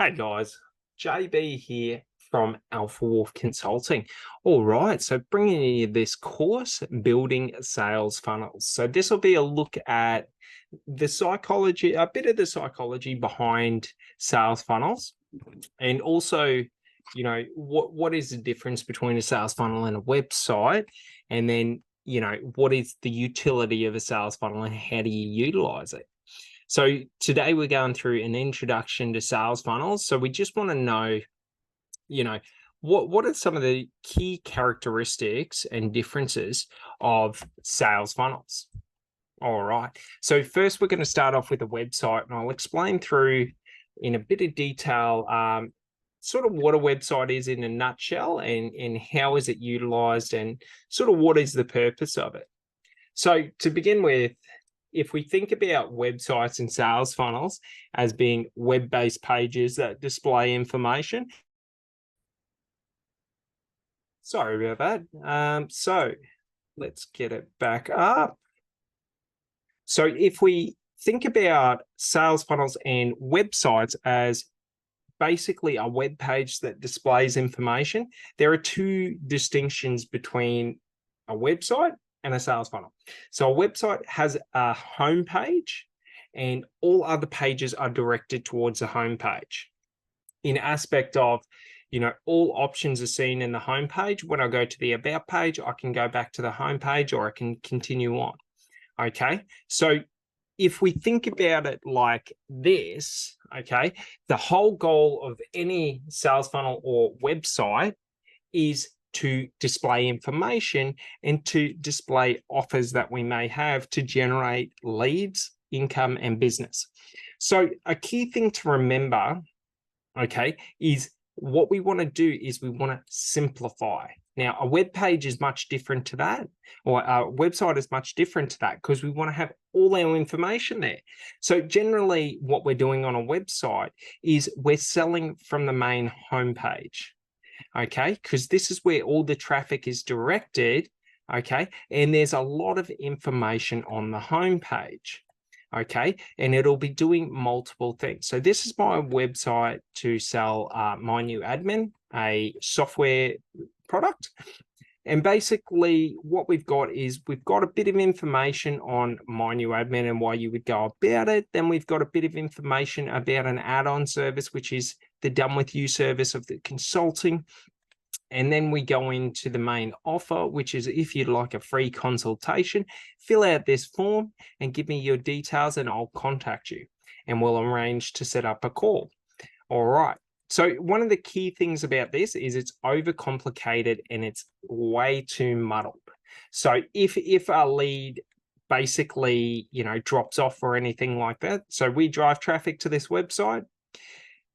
Hey guys, JB here from Alpha Wolf Consulting. All right, so bringing you this course, Building Sales Funnels. So this will be a look at the psychology, a bit of the psychology behind sales funnels, and also, what is the difference between a sales funnel and a website, and then, what is the utility of a sales funnel and how do you utilize it? So today we're going through an introduction to sales funnels. So we just want to know, you know, what are some of the key characteristics and differences of sales funnels? All right. So first we're going to start off with a website, and I'll explain through in a bit of detail sort of what a website is in a nutshell, and how is it utilized, and sort of what is the purpose of it. So to begin with, if we think about websites and sales funnels as being web-based pages that display information, sorry about that. So let's get it back up. So if we think about sales funnels and websites as basically a web page that displays information, there are two distinctions between a website and a sales funnel. So a website has a home page, and all other pages are directed towards the home page. In aspect of, all options are seen in the home page. When I go to the about page, I can go back to the home page, or I can continue on. Okay, so if we think about it like this, okay, the whole goal of any sales funnel or website is to display information and to display offers that we may have to generate leads, income, and business. So a key thing to remember, okay, is what we want to do is we want to simplify. Now, a web page is much different to that, or a website is much different to that, because we want to have all our information there. So generally what we're doing on a website is we're selling from the main homepage, okay, because this is where all the traffic is directed, okay, and there's a lot of information on the homepage. Okay, and it'll be doing multiple things. So this is my website to sell my new admin, a software product. And basically what we've got is we've got a bit of information on my new admin and why you would go about it. Then we've got a bit of information about an add-on service, which is the done with you service of the consulting. And then we go into the main offer, which is if you'd like a free consultation, fill out this form and give me your details and I'll contact you and we'll arrange to set up a call. All right. So one of the key things about this is it's overcomplicated and it's way too muddled. So if a lead basically, drops off or anything like that, so we drive traffic to this website,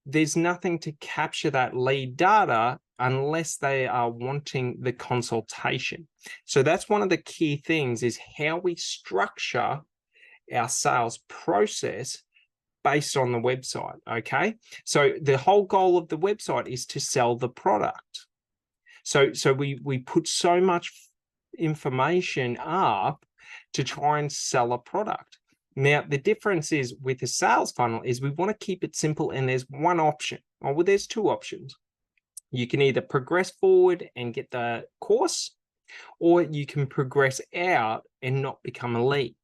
there's nothing to capture that lead data unless they are wanting the consultation. So that's one of the key things, is how we structure our sales process based on the website, okay? So the whole goal of the website is to sell the product. So we put so much information up to try and sell a product. Now, the difference is with the sales funnel is we want to keep it simple, and there's one option. Oh, well, there's two options. You can either progress forward and get the course, or you can progress out and not become a lead,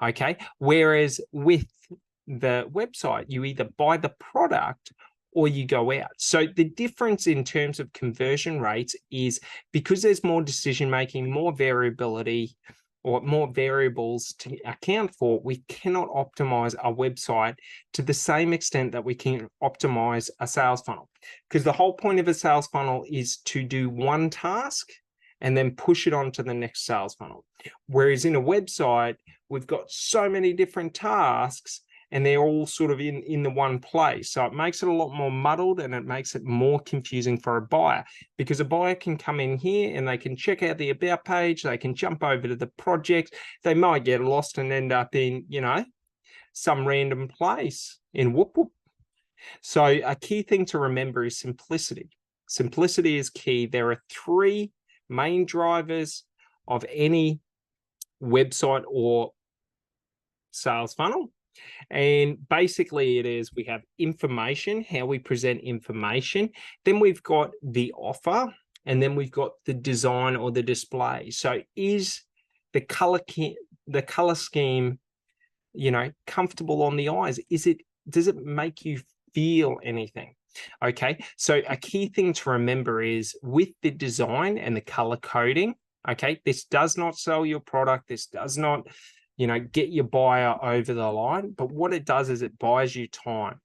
okay? Whereas with the website, you either buy the product or you go out. So the difference in terms of conversion rates is because there's more decision-making, more variability, or more variables to account for, we cannot optimize a website to the same extent that we can optimize a sales funnel. Because the whole point of a sales funnel is to do one task and then push it on to the next sales funnel. Whereas in a website, we've got so many different tasks and they're all sort of in the one place. So it makes it a lot more muddled and it makes it more confusing for a buyer, because a buyer can come in here and they can check out the about page, they can jump over to the project, they might get lost and end up in, some random place in whoop whoop. So a key thing to remember is simplicity. Simplicity is key. There are three main drivers of any website or sales funnel. And basically it is, we have information, how we present information. Then we've got the offer, and then we've got the design or the display. So is the color scheme, comfortable on the eyes? Does it make you feel anything? Okay, so a key thing to remember is with the design and the color coding, okay, this does not sell your product. This does not, get your buyer over the line. But what it does is it buys you time.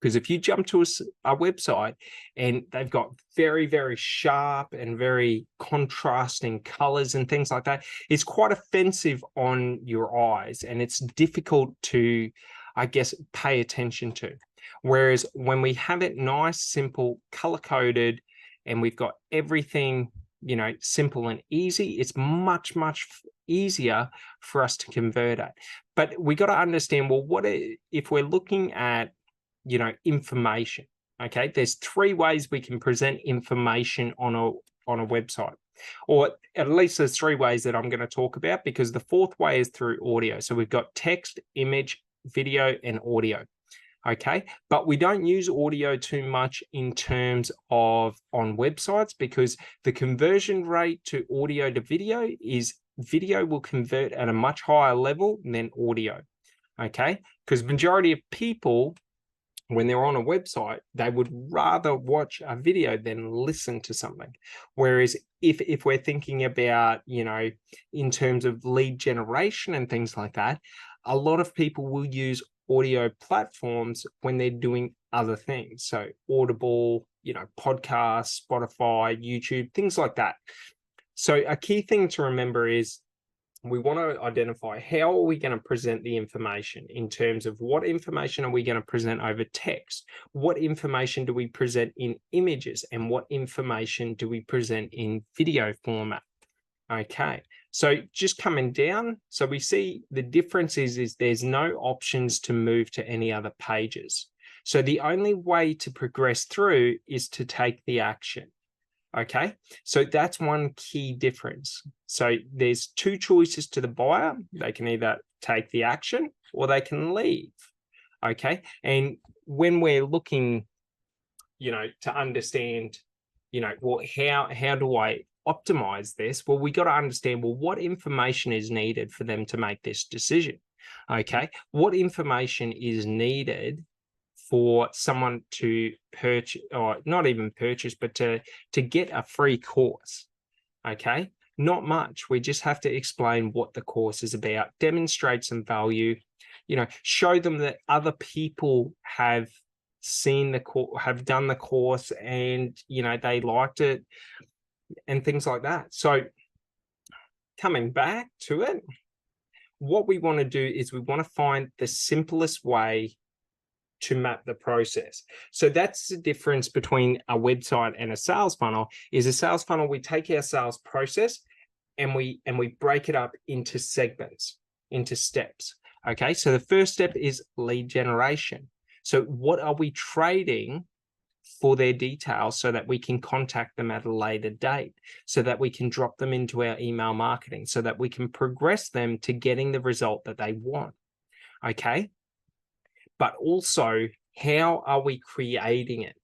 Because if you jump to a website and they've got very, very sharp and very contrasting colors and things like that, it's quite offensive on your eyes, and it's difficult to, I guess, pay attention to. Whereas when we have it nice, simple, color-coded, and we've got everything, simple and easy, it's much, much easier for us to convert it. But we got to understand, well, if we're looking at information, okay, there's 3 ways we can present information on a website, or at least there's 3 ways that I'm going to talk about, because the 4th way is through audio. So we've got text, image, video, and audio. Okay, but we don't use audio too much in terms of on websites, because the conversion rate to audio to video is video will convert at a much higher level than audio. Okay, because majority of people, when they're on a website, they would rather watch a video than listen to something. Whereas if we're thinking about, in terms of lead generation and things like that, a lot of people will use audio platforms when they're doing other things. So Audible, podcasts, Spotify, YouTube, things like that. So a key thing to remember is we want to identify, how are we going to present the information, in terms of what information are we going to present over text? What information do we present in images? And what information do we present in video format? Okay, so just coming down, so we see the difference is there's no options to move to any other pages. So the only way to progress through is to take the action. Okay, so that's one key difference. So there's 2 choices to the buyer. They can either take the action or they can leave. Okay, and when we're looking, to understand, well, how do I optimize this? Well, we got to understand, well, what information is needed for them to make this decision? Okay, what information is needed for someone to purchase, or not even purchase, but to get a free course? Okay, not much. We just have to explain what the course is about, demonstrate some value, show them that other people have seen the course, have done the course, and they liked it and things like that. So coming back to it, what we want to do is we want to find the simplest way to map the process. So that's the difference between a website and a sales funnel. Is a sales funnel, we take our sales process and we break it up into segments, into steps. Okay, so the first step is lead generation. So what are we trading for their details, so that we can contact them at a later date, so that we can drop them into our email marketing, so that we can progress them to getting the result that they want? Okay, but also, how are we creating it?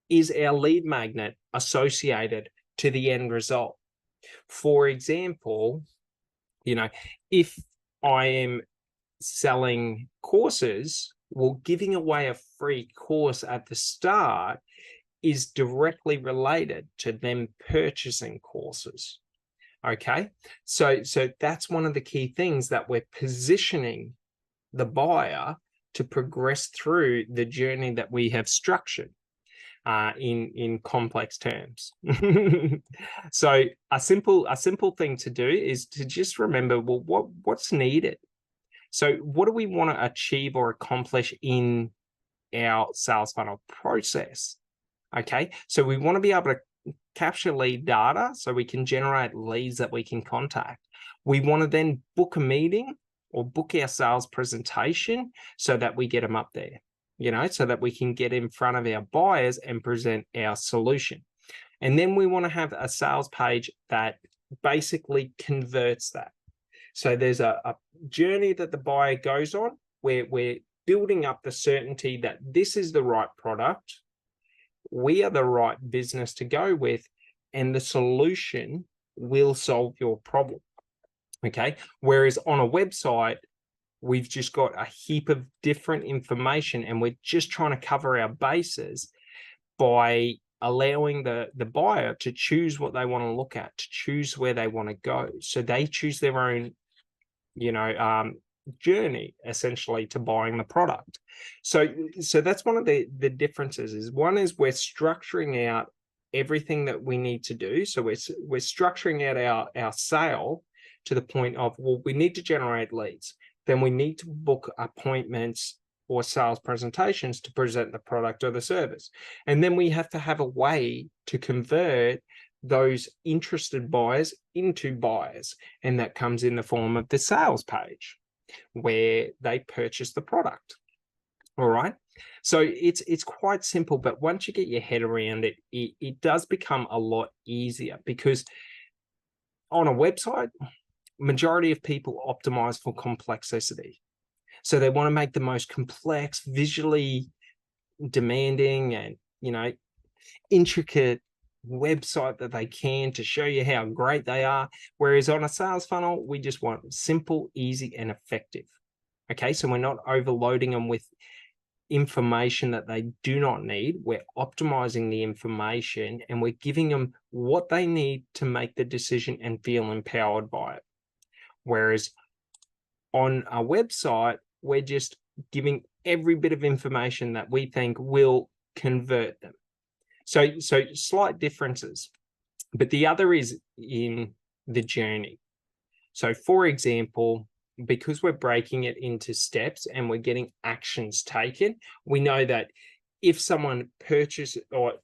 Is our lead magnet associated to the end result? For example, if I am selling courses, well, giving away a free course at the start is directly related to them purchasing courses. Okay, so that's one of the key things, that we're positioning the buyer to progress through the journey that we have structured in complex terms. So a simple thing to do is to just remember, well, what's needed? So what do we want to achieve or accomplish in our sales funnel process? Okay, so we want to be able to capture lead data so we can generate leads that we can contact. We want to then book a meeting or book our sales presentation so that we get them up there, so that we can get in front of our buyers and present our solution. And then we want to have a sales page that basically converts that. So there's a journey that the buyer goes on, we're building up the certainty that this is the right product, we are the right business to go with, and the solution will solve your problem. Okay. Whereas on a website, we've just got a heap of different information, and we're just trying to cover our bases by allowing the buyer to choose what they want to look at, to choose where they want to go. So they choose their own, journey essentially to buying the product. So that's one of the differences. Is one is we're structuring out everything that we need to do. So we're structuring out our sale to the point of, well, we need to generate leads. Then we need to book appointments or sales presentations to present the product or the service. And then we have to have a way to convert those interested buyers into buyers. And that comes in the form of the sales page where they purchase the product. All right. So it's quite simple, but once you get your head around it, it does become a lot easier, because on a website, majority of people optimize for complexity. So they want to make the most complex, visually demanding and, intricate website that they can to show you how great they are. Whereas on a sales funnel, we just want simple, easy, and effective. Okay, so we're not overloading them with information that they do not need. We're optimizing the information, and we're giving them what they need to make the decision and feel empowered by it. Whereas on a website, we're just giving every bit of information that we think will convert them. So slight differences, but the other is in the journey. So for example, because we're breaking it into steps and we're getting actions taken, we know that if someone purchases or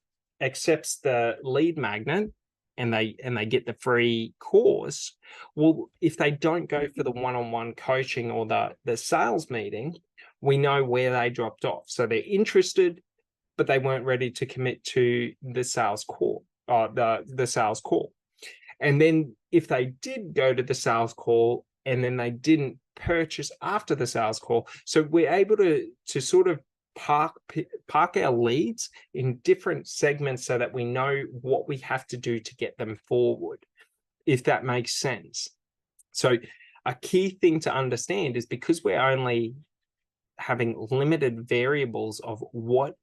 accepts the lead magnet and they get the free course, well, if they don't go for the one-on-one coaching or the sales meeting, we know where they dropped off. So they're interested, but they weren't ready to commit to the sales call, the sales call. And then if they did go to the sales call and then they didn't purchase after the sales call, so we're able to sort of park our leads in different segments so that we know what we have to do to get them forward, if that makes sense. So a key thing to understand is, because we're only having limited variables of what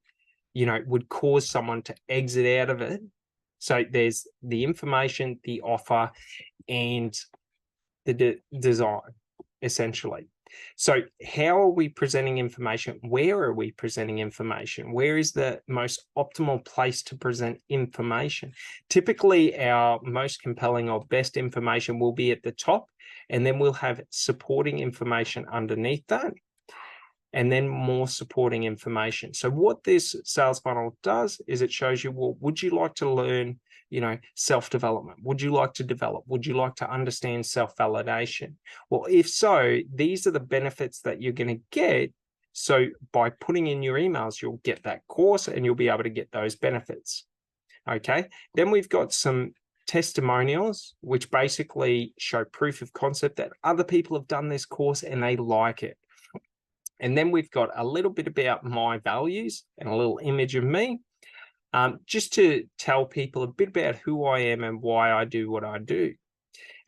would cause someone to exit out of it. So there's the information, the offer, and the design, essentially. So how are we presenting information? Where are we presenting information? Where is the most optimal place to present information? Typically, our most compelling or best information will be at the top, and then we'll have supporting information underneath that, and then more supporting information. So what this sales funnel does is it shows you, well, would you like to learn, self-development? Would you like to develop? Would you like to understand self-validation? Well, if so, these are the benefits that you're going to get. So by putting in your emails, you'll get that course and you'll be able to get those benefits. Okay. Then we've got some testimonials, which basically show proof of concept that other people have done this course and they like it. And then we've got a little bit about my values and a little image of me, just to tell people a bit about who I am and why I do what I do.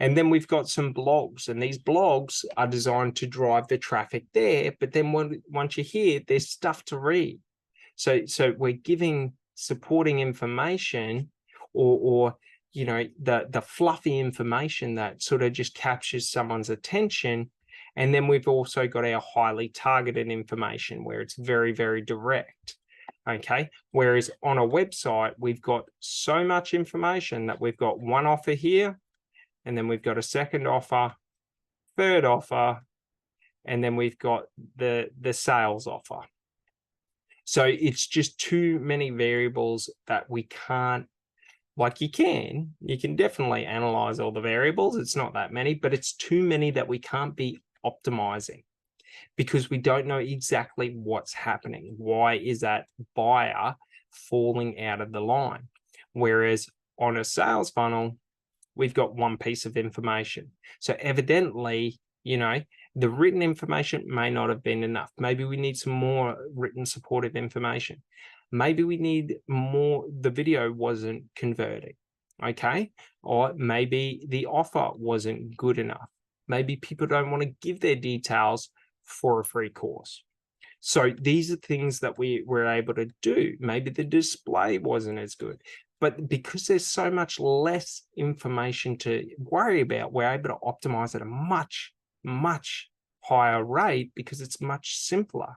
And then we've got some blogs, and these blogs are designed to drive the traffic there. But then once you're here, there's stuff to read. So we're giving supporting information or the fluffy information that sort of just captures someone's attention. And then we've also got our highly targeted information where it's very, very direct. Okay. Whereas on a website, we've got so much information that we've got one offer here, and then we've got a second offer, third offer, and then we've got the sales offer. So it's just too many variables that we can't, like you can definitely analyze all the variables. It's not that many, but it's too many that we can't be optimizing because we don't know exactly what's happening. Why is that buyer falling out of the line? Whereas on a sales funnel, we've got one piece of information. So evidently, The written information may not have been enough. Maybe we need some more written supportive information. Maybe we need more, the video wasn't converting, okay? Or maybe the offer wasn't good enough. Maybe people don't want to give their details for a free course. So these are things that we were able to do. Maybe the display wasn't as good, but because there's so much less information to worry about, we're able to optimize at a much, much higher rate because it's much simpler.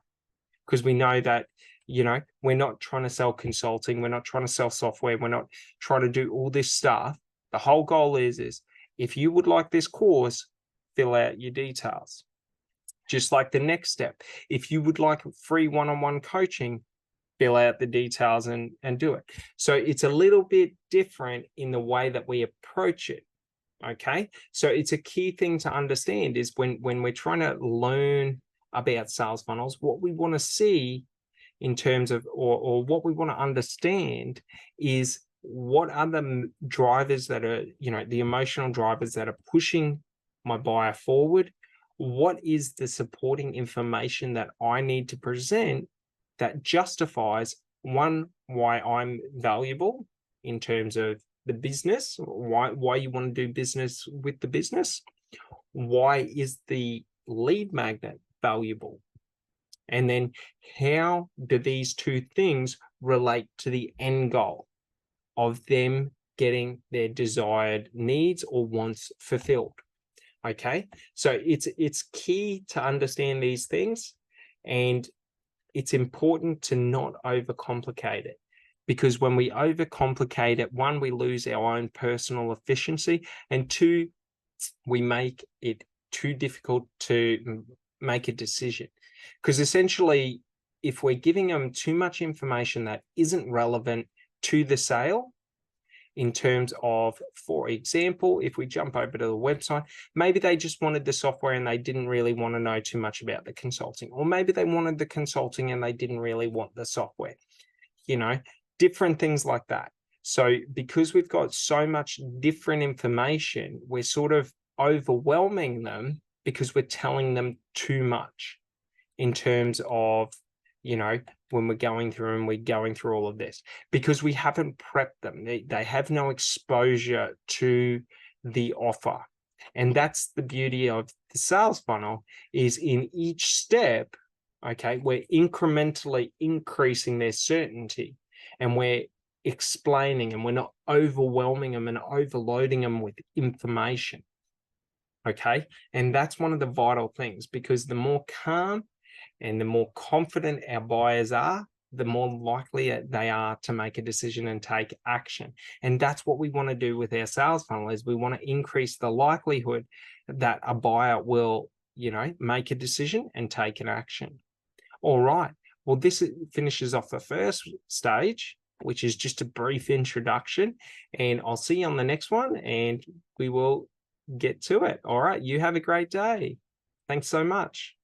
Because we know that, you know, we're not trying to sell consulting, we're not trying to sell software, we're not trying to do all this stuff. The whole goal is if you would like this course, fill out your details. Just like the next step, if you would like free one-on-one coaching, fill out the details and do it. So it's a little bit different in the way that we approach it. Okay, so it's a key thing to understand is when we're trying to learn about sales funnels, what we want to see in terms of, or what we want to understand is what are the drivers that are, you know, the emotional drivers that are pushing my buyer forward. What is the supporting information that I need to present that justifies, one, why I'm valuable in terms of the business, why you want to do business with the business, why is the lead magnet valuable, and then how do these two things relate to the end goal of them getting their desired needs or wants fulfilled. Okay, so it's key to understand these things, and it's important to not overcomplicate it, because when we overcomplicate it, one, we lose our own personal efficiency, and two, we make it too difficult to make a decision. Because essentially, if we're giving them too much information that isn't relevant to the sale, in terms of, for example, if we jump over to the website, maybe they just wanted the software and they didn't really want to know too much about the consulting, or maybe they wanted the consulting and they didn't really want the software, you know, different things like that. So because we've got so much different information, we're sort of overwhelming them because we're telling them too much in terms of, you know, when we're going through and we're going through all of this, because we haven't prepped them. They have no exposure to the offer. And that's the beauty of the sales funnel, is in each step, okay, we're incrementally increasing their certainty, and we're explaining, and we're not overwhelming them and overloading them with information. Okay. And that's one of the vital things, because the more calm and the more confident our buyers are, the more likely they are to make a decision and take action. And that's what we want to do with our sales funnel, is we want to increase the likelihood that a buyer will, you know, make a decision and take an action. All right. Well, this finishes off the first stage, which is just a brief introduction. And I'll see you on the next one, and we will get to it. All right. You have a great day. Thanks so much.